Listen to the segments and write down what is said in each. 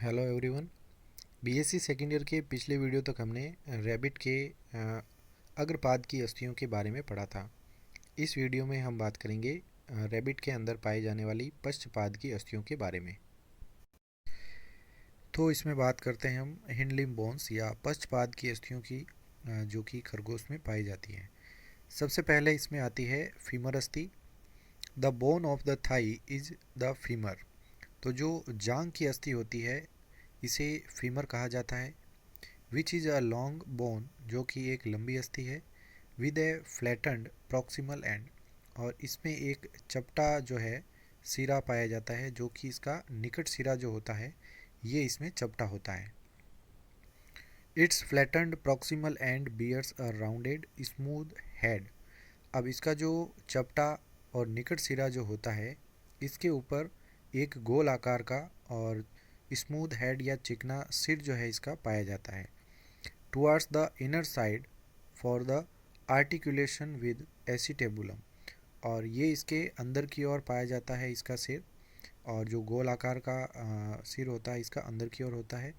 Hello everyone. BSc second year के पिछले video तक हमने रैबिट के अग्रपाद की अस्थियों के बारे में पढ़ा था। इस वीडियो में हम बात करेंगे रैबिट के अंदर पाए जाने वाली पश्चपाद की अस्थियों के बारे में। तो इसमें बात करते हैं हम हिंड लिम्ब बोन्स या पश्चपाद की अस्थियों की, जो कि खरगोश में पाई जाती हैं। सबसे पहले इसमें आती है फीमर अस्थि। The bone of the thigh is the femur. तो जो जांग की अस्थि होती है इसे फीमर कहा जाता है। Which is a long bone, जो कि एक लंबी अस्थि है। With A flattened proximal and, और इसमें एक चपटा जो है सिरा पाया जाता है, जो कि इसका निकट सिरा जो होता है ये इसमें चपटा होता है। It's flattened proximal end bears a rounded smooth head. अब इसका जो चपटा और निकट सिरा जो होता है इसके ऊपर एक गोल आकार का और स्मूथ हेड या चिकना सिर जो है इसका पाया जाता है। Towards the inner side for the articulation with acetabulum, और ये इसके अंदर की ओर पाया जाता है इसका सिर, और जो गोल आकार का सिर होता है इसका अंदर की ओर होता है,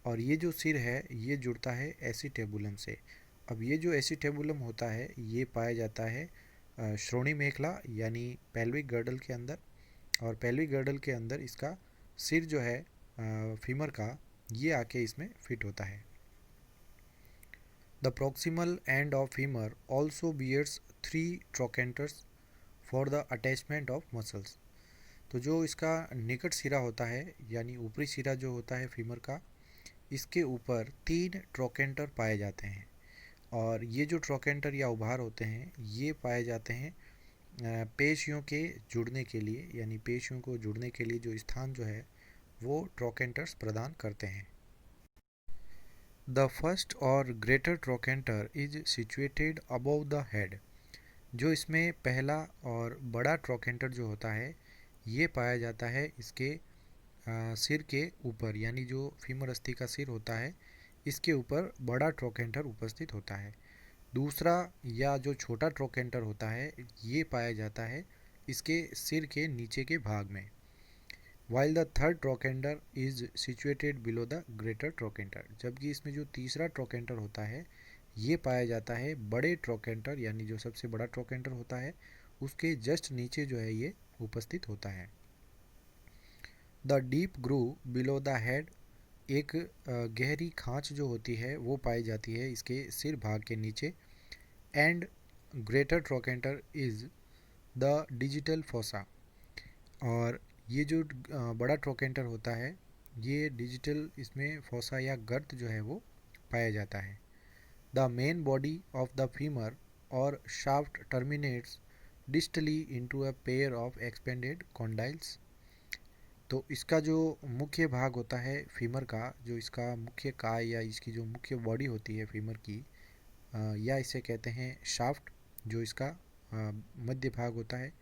और ये जो सिर है ये जुड़ता है एसिटेबुलम से। अब ये जो एसिटेबुलम होता है ये पाया जाता है श्रोणि मेखला यानी पेल्विक गर्डल के अंदर, और पेल्विक गर्डल के अंदर इसका सिर जो है फीमर का ये आके इसमें फिट होता है। The proximal end of femur also bears three trochanters for the attachment of muscles। तो जो इसका निकट सिरा होता है यानी ऊपरी सिरा जो होता है फीमर का, इसके ऊपर 3 ट्रोकेंटर पाए जाते हैं, और ये जो ट्रोकेंटर या उभार होते हैं ये पाए जाते हैं पेशियों के जुड़ने के लिए, यानी पेशियों को जुड़ने के लिए जो स्थान जो है वो ट्रोकेंटर्स प्रदान करते हैं। द फर्स्ट और greater trochanter is situated above the head. जो इसमें पहला और बड़ा ट्रोकेंटर जो होता है ये पाया जाता है इसके सिर के ऊपर, यानी जो फीमर अस्थि का सिर होता है इसके ऊपर बड़ा ट्रोकेंटर उपस्थित होता है। दूसरा या जो छोटा ट्रोकेंटर होता है ये पाया जाता है इसके सिर के नीचे के भाग में। While the third trochanter is situated below the greater trochanter, जबकि इसमें जो तीसरा ट्रोकेंटर होता है ये पाया जाता है बड़े ट्रोकेंटर यानी जो सबसे बड़ा ट्रोकेंटर होता है उसके जस्ट नीचे जो है ये उपस्थित होता है। The deep groove below the head, एक गहरी खांच जो होती है वो पाई जाती है इसके सिर भाग के नीचे। And greater trochanter is the digital fossa, और ये जो बड़ा ट्रोकेंटर होता है ये डिजिटल इसमें फोसा या गर्त जो है वो पाया जाता है। The main body of the femur और shaft terminates distally into a pair of expanded condyles. तो इसका जो मुख्य भाग होता है फीमर का, जो इसका मुख्य काय या इसकी जो मुख्य बॉडी होती है फीमर की, या इसे कहते हैं शाफ्ट, जो इसका मध्य भाग होता है,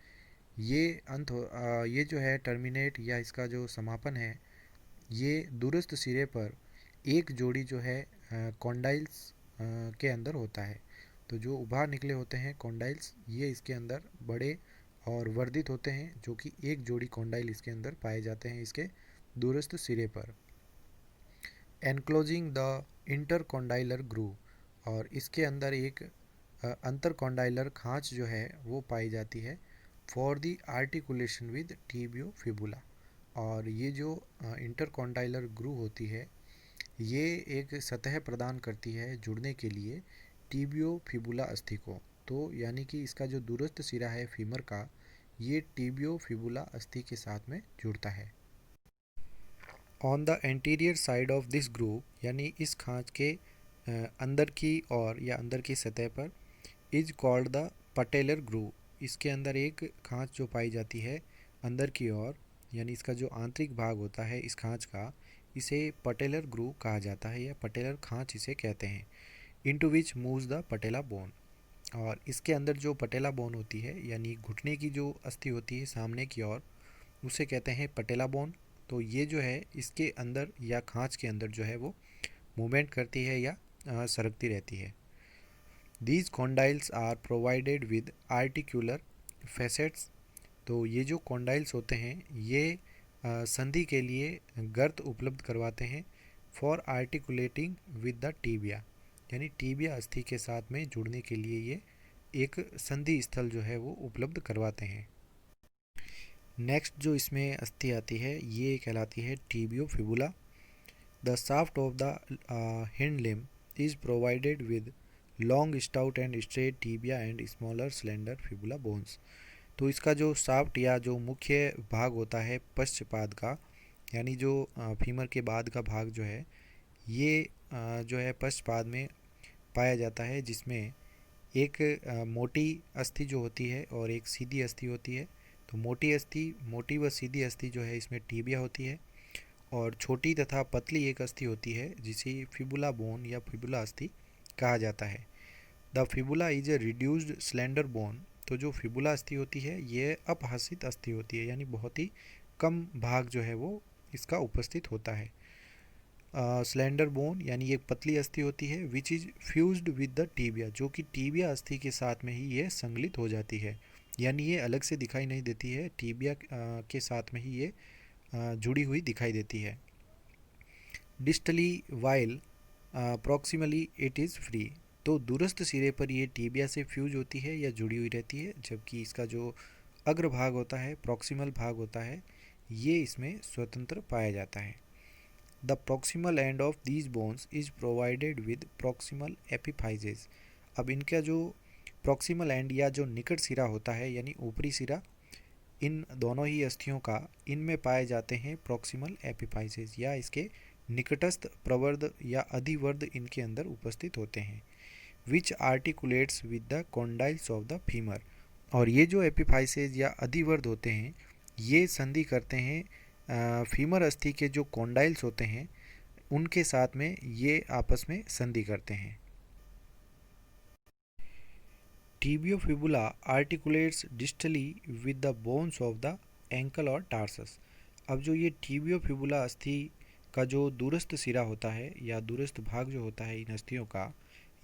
ये ये जो है टर्मिनेट या इसका जो समापन है ये दूरस्थ सिरे पर एक जोड़ी जो है कॉन्डाइल्स के अंदर होता है। तो जो उभार निकले होते हैं कॉन्डाइल्स ये इसके अंदर बड़े और वर्धित होते हैं, जो कि एक जोड़ी कॉन्डाइल इसके अंदर पाए जाते हैं इसके दूरस्थ सिरे पर। एनक्लोजिंग द इंटरकॉन्डाइलर ग्रूव, और इसके अंदर एक अंतर कॉन्डाइलर खांच जो है वो पाई जाती है for the articulation with tibio fibula. और ये जो इंटरकॉन्डाइलर ग्रूव होती है ये एक सतह प्रदान करती है जुड़ने के लिए टीबियो फिबुला अस्थि को। तो यानी कि इसका जो दूरस्थ सिरा है फीमर का ये टीबियो फिबुला अस्थि के साथ में जुड़ता है। On the anterior side of this groove, यानी इस खांच के अंदर की और या अंदर की सतह पर, is called the patellar groove. इसके अंदर एक खांच जो पाई जाती है अंदर की ओर, यानी इसका जो आंतरिक भाग होता है इस खांच का, इसे पटेलर ग्रूव कहा जाता है या पटेलर खांच इसे कहते हैं। Into which moves the patella bone, और इसके अंदर जो पटेला बोन होती है यानी घुटने की जो अस्थि होती है सामने की ओर उसे कहते हैं पटेला बोन। तो ये जो है इसके अंदर या खांच के अंदर जो है वो मूवमेंट करती है या सरकती रहती है। These condyles are provided with articular facets. तो ये जो कॉन्डाइल्स होते हैं ये संधि के लिए गर्त उपलब्ध करवाते हैं for articulating with the tibia, यानी टीबिया अस्थि के साथ में जुड़ने के लिए ये एक संधि स्थल जो है वो उपलब्ध करवाते हैं। नेक्स्ट जो इसमें अस्थि आती है ये कहलाती है tibio fibula. The shaft of the hind limb is provided with long stout and straight tibia and smaller slender fibula bones. तो इसका जो शाफ्ट या जो मुख्य भाग होता है पश्चपाद का, यानी जो फीमर के बाद का भाग जो है ये जो है पश्चपाद में पाया जाता है, जिसमें एक मोटी अस्थि जो होती है और एक सीधी अस्थि होती है। तो मोटी व सीधी अस्थि जो है इसमें टीबिया होती है, और छोटी तथा पतली एक अस्थि होती है जिसे फिबुला बोन या फिबुला अस्थि कहा जाता है। The fibula is a reduced slender bone. तो जो फिबुला अस्थि होती है ये अपहसित अस्थि होती है, यानी बहुत ही कम भाग जो है वो इसका उपस्थित होता है। स्लेंडर बोन यानी एक पतली अस्थि होती है which is fused with the tibia, जो कि टीबिया अस्थि के साथ में ही ये संगलित हो जाती है, यानी ये अलग से दिखाई नहीं देती है, टीबिया के साथ में ही ये जुड़ी हुई दिखाई देती है। Distally while proximally it is free. तो दूरस्थ सिरे पर ये टीबिया से फ्यूज होती है या जुड़ी हुई रहती है, जबकि इसका जो अग्र भाग होता है, प्रॉक्सिमल भाग होता है, ये इसमें स्वतंत्र पाया जाता है। The proximal end of these bones is provided with proximal epiphyses. अब इनका जो प्रॉक्सिमल एंड या जो निकट सिरा होता है यानी ऊपरी सिरा, इन दोनों ही अस्थियों का इनमें पाए जाते हैं प्रॉक्सिमल एपिफाइजेस, या इसके निकटस्थ प्रवर्ध या अधिवर्ध इनके अंदर उपस्थित होते हैं, which articulates with the condyles of the femur. और ये जो एपिफाइसेज या अधिवर्ध होते हैं ये संधि करते हैं फीमर अस्थि के जो कॉन्डाइल्स होते हैं उनके साथ में ये आपस में संधि करते हैं। Tibiofibula articulates distally with the bones of the ankle और टार्सस। अब जो ये टिबियोफिबुला अस्थि का जो दूरस्थ सिरा होता है या दूरस्थ भाग जो होता है इन अस्थियों का,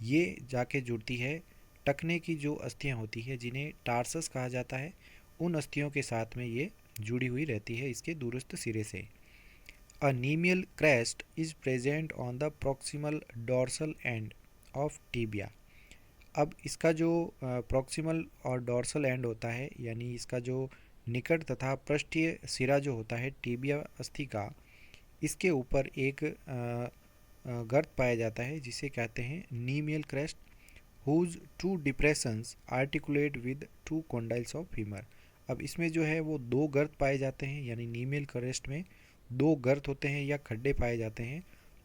ये जाके जुड़ती है टखने की जो अस्थियां होती है जिन्हें टार्सस कहा जाता है, उन अस्थियों के साथ में ये जुड़ी हुई रहती है इसके दूरस्थ सिरे से। A cnemial crest is present on the proximal dorsal end of tibia. अब इसका जो प्रॉक्सिमल और डॉर्सल एंड होता है, यानी इसका जो निकट तथा पृष्ठीय सिरा जो होता है टीबिया अस्थि का, इसके ऊपर एक गर्त पाया जाता है जिसे कहते हैं cnemial crest, whose two depressions articulate with two condyles of femur. अब इसमें जो है वो दो गर्त पाए जाते हैं, यानी नीमियल क्रेस्ट में दो गर्त होते हैं या खड्डे पाए जाते हैं,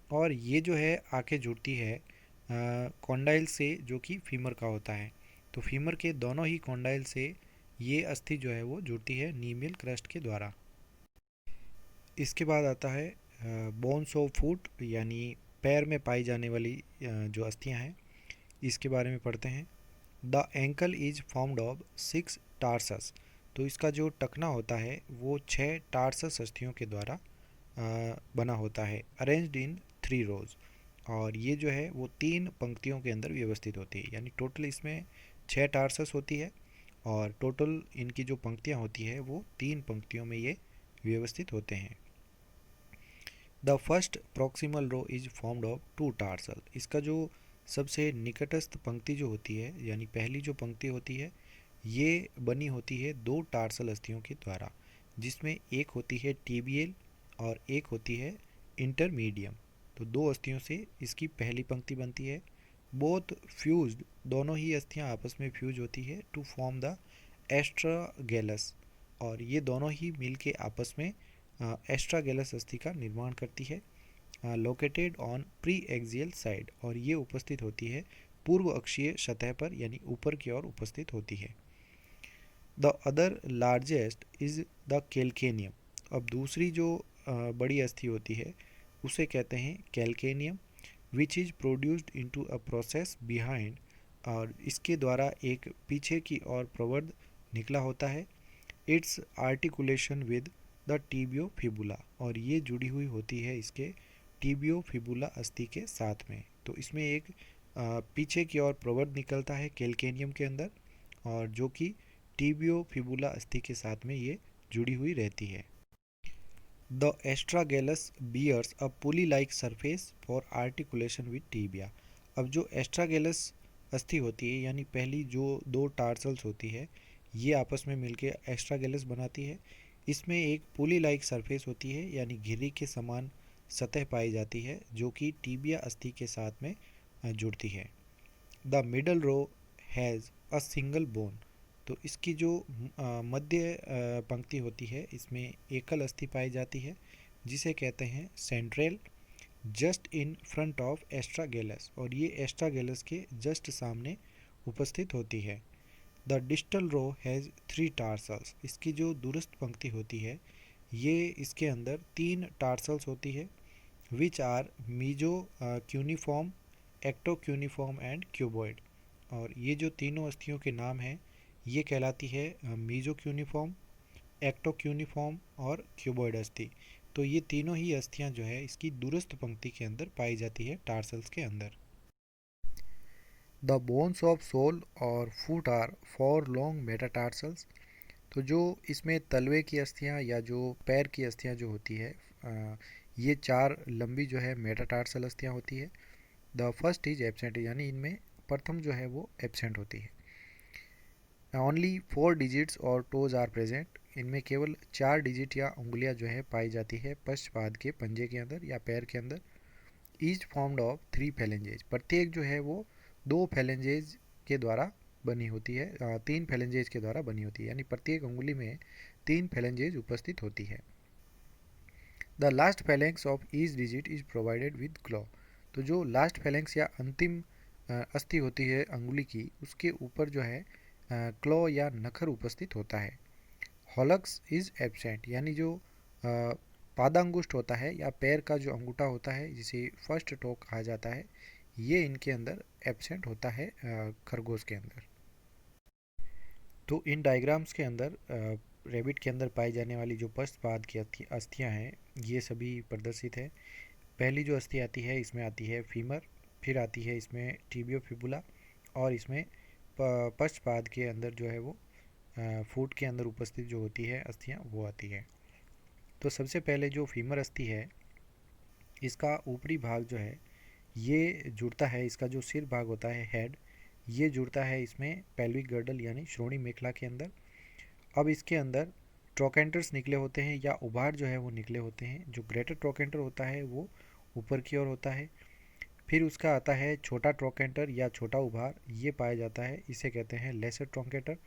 और ये जो है आके जुड़ती है कॉन्डाइल से जो कि फीमर का होता है। तो फीमर के दोनों ही कॉन्डाइल से ये अस्थि जो है वो जुड़ती है नीमियल क्रस्ट के द्वारा। इसके बाद आता है बोन्स ऑफ फुट, यानी पैर में पाई जाने वाली जो अस्थियां हैं, इसके बारे में पढ़ते हैं। The ankle is formed of 6 tarsus. तो इसका जो टखना होता है वो 6 टार्सस अस्थियों के द्वारा बना होता है, अरेंज्ड इन 3 रोज। और ये जो है वो 3 पंक्तियों के अंदर व्यवस्थित होती है, यानी टोटल इसमें 6 टार्सस होती है और टोटल इनकी जो पंक्तियां होती है वो 3 पंक्तियों में ये व्यवस्थित होते हैं। The first proximal row is formed of 2 tarsal. इसका जो सबसे निकटस्थ पंक्ति जो होती है, यानी पहली जो पंक्ति होती है, ये बनी होती है 2 टार्सल अस्थियों के द्वारा, जिसमें एक होती है टीबियल और एक होती है इंटरमीडियम। तो 2 अस्थियों से इसकी पहली पंक्ति बनती है। बोथ फ्यूज्ड, दोनों ही अस्थियां आपस में फ्यूज होती है टू फॉर्म द एस्ट्रागेलस, और ये दोनों ही मिल के आपस में एस्ट्रागेलस अस्थि का निर्माण करती है, located on pre axial side, और ये उपस्थित होती है पूर्व अक्षीय सतह पर, यानी ऊपर की ओर उपस्थित होती है। The other largest is the calcaneum. अब दूसरी जो बड़ी अस्थि होती है उसे कहते हैं calcaneum, which is produced into a process behind, और इसके द्वारा एक पीछे की ओर प्रवर्ध निकला होता है। It's articulation with the tibio fibula, और ये जुड़ी हुई होती है इसके टीबियो फिबुला अस्थि के साथ में। तो इसमें एक पीछे की ओर प्रवर्ध निकलता है कैल्केनियम के अंदर, और जो कि टीबियो फिबुला अस्थि के साथ में ये जुड़ी हुई रहती है। The astragalus bears a pulley like surface for articulation with tibia. अब जो एस्ट्रागेलस अस्थि होती है यानी पहली जो दो टार्सल्स होती है ये आपस में मिलकर एस्ट्रागेलस बनाती है। इसमें एक पुली लाइक सरफेस होती है यानी घिरी के समान सतह पाई जाती है जो कि टीबिया अस्थि के साथ में जुड़ती है। The middle row has a single bone. तो इसकी जो मध्य पंक्ति होती है इसमें एकल अस्थि पाई जाती है जिसे कहते हैं central, just in front of astragalus, और ये एस्ट्रागेलस के जस्ट सामने उपस्थित होती है। The distal row has three tarsals. इसकी जो दूरस्थ पंक्ति होती है ये इसके अंदर तीन टार्सल्स होती है which are meso cuneiform, ecto cuneiform and cuboid. और ये जो तीनों अस्थियों के नाम हैं ये कहलाती है मीजो क्यूनिफॉर्म, एक्टो क्यूनिफॉर्म और क्यूबॉइड अस्थि। तो ये तीनों ही अस्थियां जो है इसकी दूरस्थ पंक्ति के अंदर पाई जाती है टार्सल्स के अंदर। द बोन्स ऑफ सोल और foot are four long metatarsals. तो जो इसमें तलवे की अस्थियां या जो पैर की अस्थियां जो होती है ये चार लंबी जो है मेटाटार्सल अस्थियां होती है। द फर्स्ट इज एब्सेंट यानी इनमें प्रथम जो है वो एब्सेंट होती है। ओनली फोर डिजिट्स और टोज आर प्रेजेंट। इनमें केवल चार डिजिट या उंगलियां जो है पाई जाती है पश्चपाद के पंजे के अंदर या पैर के अंदर। Each formed of three phalanges. प्रत्येक जो है वो दो फैलेंजेज के द्वारा बनी होती है, तीन फैलेंजेज के द्वारा बनी होती है यानी प्रत्येक उंगली में तीन फैलेंजेज उपस्थित होती है। The last phalanx of each digit is provided with claw. तो जो लास्ट फैलेंक्स या अंतिम अस्थि होती है अंगुली की उसके ऊपर जो है क्लॉ या नखर उपस्थित होता है। हॉलक्स इज एब्सेंट यानी जो पादांगुष्ठ होता है या पैर का जो अंगूठा होता है जिसे फर्स्ट टो कहा जाता है ये इनके अंदर एब्सेंट होता है खरगोश के अंदर। तो इन डायग्राम्स के अंदर रेबिट के अंदर पाई जाने वाली जो पश्चपाद की अस्थियां हैं ये सभी प्रदर्शित है। पहली जो अस्थि आती है इसमें आती है फीमर, फिर आती है इसमें टीबियो फिबुला, और इसमें पश्चपाद के अंदर जो है वो फुट के अंदर उपस्थित जो होती है अस्थियां वो आती है। तो सबसे पहले जो फीमर अस्थि है इसका ऊपरी भाग जो है ये जुड़ता है, इसका जो सिर भाग होता है हेड ये जुड़ता है इसमें पेल्विक गर्डल यानी श्रोणी मेखला के अंदर। अब इसके अंदर ट्रोकेंटर्स निकले होते हैं या उभार जो है वो निकले होते हैं। जो ग्रेटर ट्रोकेंटर होता है वो ऊपर की ओर होता है, फिर उसका आता है छोटा ट्रोकेंटर या छोटा उभार ये पाया जाता है, इसे कहते हैं लेसर ट्रोकेंटर।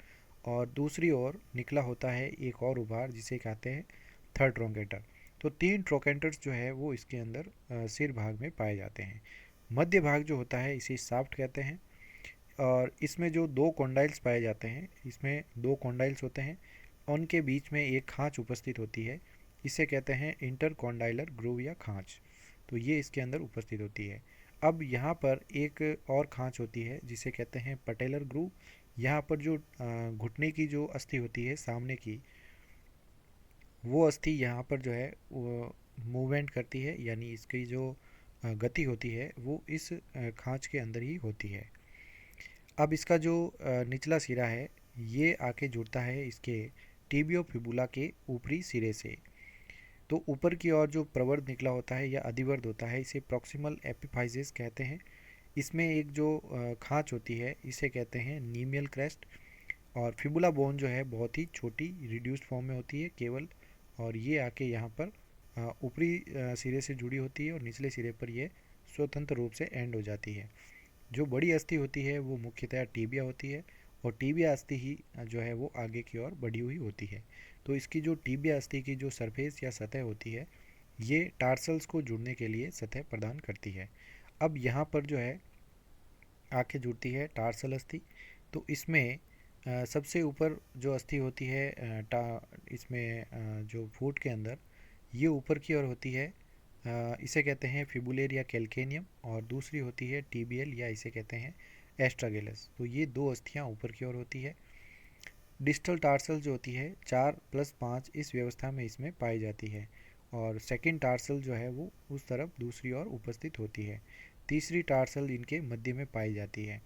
और दूसरी ओर निकला होता है एक और उभार जिसे कहते हैं थर्ड ट्रोकेंटर। तो तीन ट्रोकेंटर्स जो है वो इसके अंदर सिर भाग में पाए जाते हैं। मध्य भाग जो होता है इसे साफ्ट कहते हैं, और इसमें जो दो कॉन्डाइल्स पाए जाते हैं इसमें दो कॉन्डाइल्स होते हैं, उनके बीच में एक खांच उपस्थित होती है, इसे कहते हैं इंटर कॉन्डाइलर ग्रूव या खांच। तो ये इसके अंदर उपस्थित होती है। अब यहाँ पर एक और खांच होती है जिसे कहते हैं पटेलर ग्रूव। यहाँ पर जो घुटने की जो अस्थि होती है सामने की वो अस्थि यहाँ पर जो है वो मूवमेंट करती है यानी इसकी जो गति होती है वो इस खांच के अंदर ही होती है। अब इसका जो निचला सिरा है ये आके जुड़ता है इसके टीबियो फिबुला के ऊपरी सिरे से। तो ऊपर की ओर जो प्रवर्ध निकला होता है या अधिवर्ध होता है इसे प्रॉक्सिमल एपिफाइजिस कहते हैं। इसमें एक जो खांच होती है इसे कहते हैं नीमियल क्रेस्ट। और फिबुला बोन जो है बहुत ही छोटी रिड्यूस्ड फॉर्म में होती है केवल, और ये आके यहाँ पर ऊपरी सिरे से जुड़ी होती है और निचले सिरे पर ये स्वतंत्र रूप से एंड हो जाती है। जो बड़ी अस्थि होती है वो मुख्यतः टीबिया होती है, और टीबिया अस्थि ही जो है वो आगे की ओर बढ़ी हुई होती है। तो इसकी जो टीबिया अस्थि की जो सरफेस या सतह होती है ये टार्सल्स को जुड़ने के लिए सतह प्रदान करती है। अब यहाँ पर जो है आके जुड़ती है टार्सल अस्थि। तो इसमें सबसे ऊपर जो अस्थि होती है इसमें जो फुट के अंदर ये ऊपर की ओर होती है, इसे कहते हैं फिबुलेर या कैल्केनियम, और दूसरी होती है टीबीएल या इसे कहते हैं एस्ट्रागेलस। तो ये दो अस्थियां ऊपर की ओर होती है। डिस्टल टार्सल जो होती है 4+5 इस व्यवस्था में इसमें पाई जाती है, और सेकंड टार्सल जो है वो उस तरफ दूसरी ओर उपस्थित होती है। तीसरी टार्सल इनके मध्य में पाई जाती है।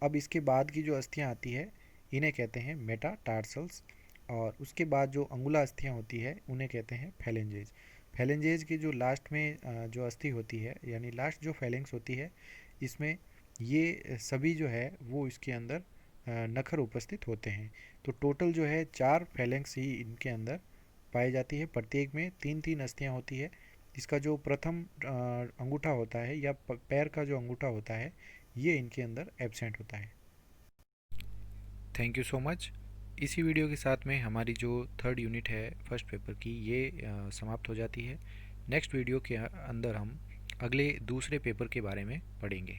अब इसके बाद की जो अस्थियां आती है इन्हें कहते हैं मेटा टार्सल्स। और उसके बाद जो अंगुला अस्थियाँ होती है उन्हें कहते हैं फैलेंजेज। फैलेंजेज की जो लास्ट में जो अस्थि होती है यानी लास्ट जो फैलेंक्स होती है, इसमें ये सभी जो है वो इसके अंदर नखर उपस्थित होते हैं। तो टोटल जो है 4 फैलेंक्स ही इनके अंदर पाई जाती है। प्रत्येक में 3-3 अस्थियाँ होती है। इसका जो प्रथम अंगूठा होता है या पैर का जो अंगूठा होता है, ये इनके अंदर एब्सेंट होता है। Thank you so much. इसी वीडियो के साथ में हमारी जो थर्ड यूनिट है फर्स्ट पेपर की, ये समाप्त हो जाती है। नेक्स्ट वीडियो के अंदर हम अगले दूसरे पेपर के बारे में पढ़ेंगे।